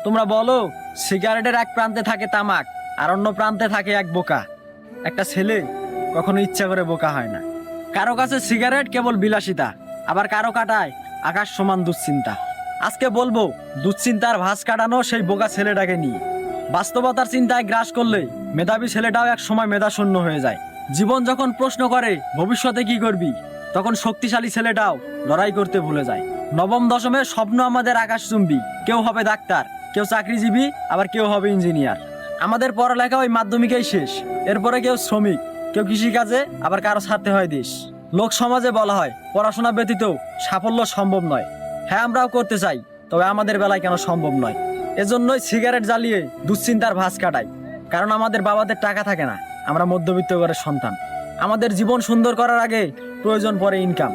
তোমরা বলো, সিগারেটের এক প্রান্তে থাকে তামাক আর অন্য প্রান্তে থাকে এক বোকা। একটা ছেলে কখনো ইচ্ছা করে বোকা হয় না। কারো কাছে সিগারেট কেবল বিলাসিতা, আবার কারো কাটায় আকাশ সমান দুশ্চিন্তা। আজকে বলবো দুশ্চিন্তার ভাঁজ কাটানো সেই বোকা ছেলেটাকে নিয়ে। বাস্তবতার চিন্তায় গ্রাস করলে মেধাবী ছেলেটাও এক সময় মেধাশূন্য হয়ে যায়। জীবন যখন প্রশ্ন করে ভবিষ্যতে কি করবি, তখন শক্তিশালী ছেলেটাও লড়াই করতে ভুলে যায়। নবম দশমের স্বপ্ন আমাদের আকাশচুম্বী। কেউ হবে ডাক্তার, কেউ চাকরিজীবী, আবার কেউ হবে ইঞ্জিনিয়ার। আমাদের পড়ালেখা ওই মাধ্যমিকেই শেষ। এরপরে কেউ শ্রমিক, কেউ কৃষিকাজে, আবার কারো ছাড়তে হয় দেশ। লোক সমাজে বলা হয় পড়াশোনা ব্যতীত সাফল্য সম্ভব নয়। হ্যাঁ, আমরাও করতে চাই, তবে আমাদের বেলায় কেন সম্ভব নয়। এজন্যই সিগারেট জ্বালিয়ে দুশ্চিন্তার ভাঁজ কাটাই। কারণ আমাদের বাবাদের টাকা থাকে না, আমরা মধ্যবিত্ত ঘরের সন্তান। আমাদের জীবন সুন্দর করার আগে প্রয়োজন পড়ে ইনকাম।